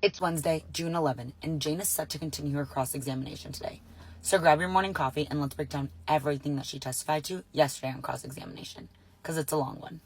It's Wednesday, June 11, and Jane is set to continue her cross-examination today. So grab your morning coffee and let's break down everything that she testified to yesterday on cross-examination, because it's a long one.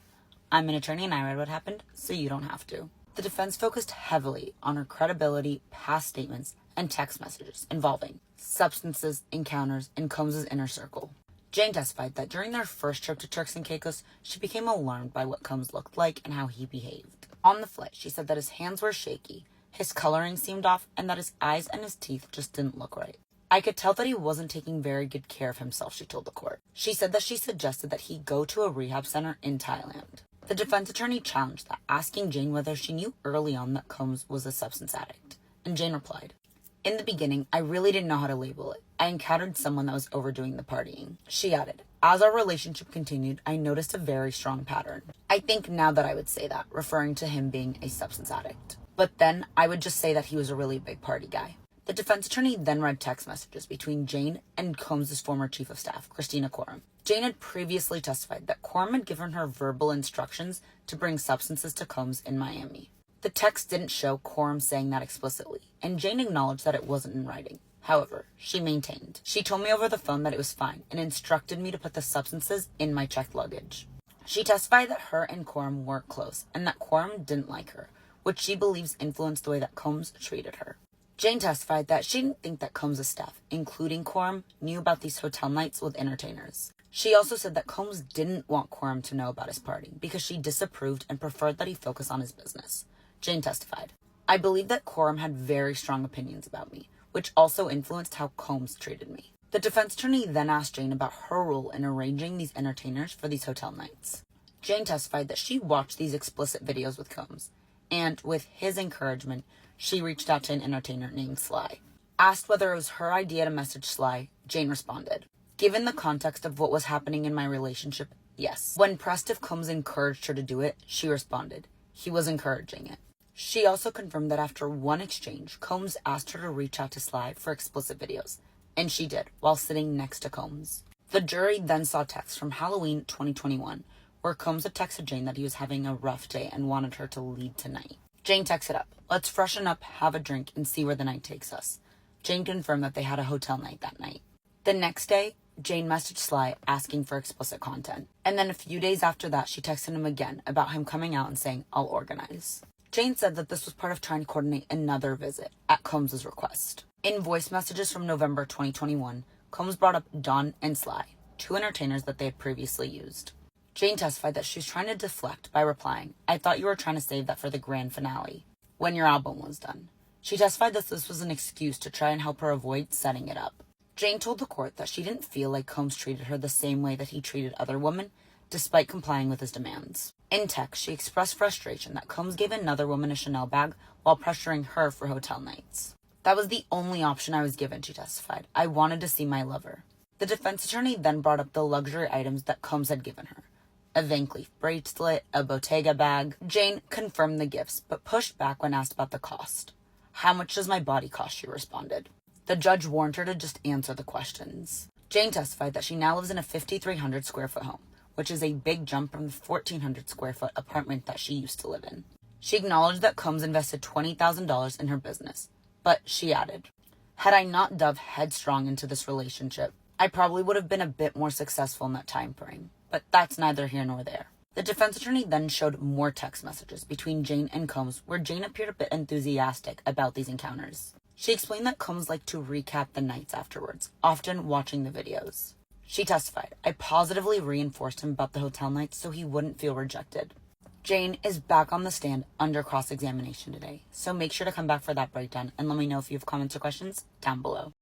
I'm an attorney and I read what happened, so you don't have to. The defense focused heavily on her credibility, past statements, and text messages involving substances, encounters, and Combs' inner circle. Jane testified that during their first trip to Turks and Caicos, she became alarmed by what Combs looked like and how he behaved. On the flight, she said that his hands were shaky, his coloring seemed off, and that his eyes and his teeth just didn't look right. I could tell that he wasn't taking very good care of himself, she told the court. She said that she suggested that he go to a rehab center in Thailand. The defense attorney challenged that, asking Jane whether she knew early on that Combs was a substance addict. And Jane replied, "In the beginning, I really didn't know how to label it. I encountered someone that was overdoing the partying." She added, "As our relationship continued, I noticed a very strong pattern. I think now that I would say that, referring to him being a substance addict. But then I would just say that he was a really big party guy." The defense attorney then read text messages between Jane and Combs' former chief of staff, Christina Coram. Jane had previously testified that Coram had given her verbal instructions to bring substances to Combs in Miami. The text didn't show Coram saying that explicitly, and Jane acknowledged that it wasn't in writing. However, she maintained, "She told me over the phone that it was fine and instructed me to put the substances in my checked luggage." She testified that her and Coram weren't close and that Coram didn't like her, which she believes influenced the way that Combs treated her. Jane testified that she didn't think that Combs' staff, including Coram, knew about these hotel nights with entertainers. She also said that Combs didn't want Coram to know about his partying because she disapproved and preferred that he focus on his business. Jane testified, "I believe that Coram had very strong opinions about me, which also influenced how Combs treated me." The defense attorney then asked Jane about her role in arranging these entertainers for these hotel nights. Jane testified that she watched these explicit videos with Combs, and with his encouragement, she reached out to an entertainer named Sly. Asked whether it was her idea to message Sly, Jane responded, "Given the context of what was happening in my relationship, yes." When pressed if Combs encouraged her to do it, she responded, "He was encouraging it." She also confirmed that after one exchange, Combs asked her to reach out to Sly for explicit videos, and she did, while sitting next to Combs. The jury then saw texts from Halloween 2021, where Combs had texted Jane that he was having a rough day and wanted her to lead tonight. Jane texted up, "Let's freshen up, have a drink, and see where the night takes us." Jane confirmed that they had a hotel night that night. The next day, Jane messaged Sly asking for explicit content. And then a few days after that, she texted him again about him coming out and saying, "I'll organize." Jane said that this was part of trying to coordinate another visit at Combs' request. In voice messages from November 2021, Combs brought up Don and Sly, two entertainers that they had previously used. Jane testified that she was trying to deflect by replying, "I thought you were trying to save that for the grand finale, when your album was done." She testified that this was an excuse to try and help her avoid setting it up. Jane told the court that she didn't feel like Combs treated her the same way that he treated other women, despite complying with his demands. In text, she expressed frustration that Combs gave another woman a Chanel bag while pressuring her for hotel nights. "That was the only option I was given," she testified. "I wanted to see my lover." The defense attorney then brought up the luxury items that Combs had given her. A Van Cleef bracelet, a Bottega bag. Jane confirmed the gifts, but pushed back when asked about the cost. "How much does my body cost?" she responded. The judge warned her to just answer the questions. Jane testified that she now lives in a 5,300 square foot home, which is a big jump from the 1,400 square foot apartment that she used to live in. She acknowledged that Combs invested $20,000 in her business, but she added, "Had I not dove headstrong into this relationship, I probably would have been a bit more successful in that time frame. But that's neither here nor there." The defense attorney then showed more text messages between Jane and Combs, where Jane appeared a bit enthusiastic about these encounters. She explained that Combs liked to recap the nights afterwards, often watching the videos. She testified, "I positively reinforced him about the hotel nights so he wouldn't feel rejected." Jane is back on the stand under cross-examination today, so make sure to come back for that breakdown and let me know if you have comments or questions down below.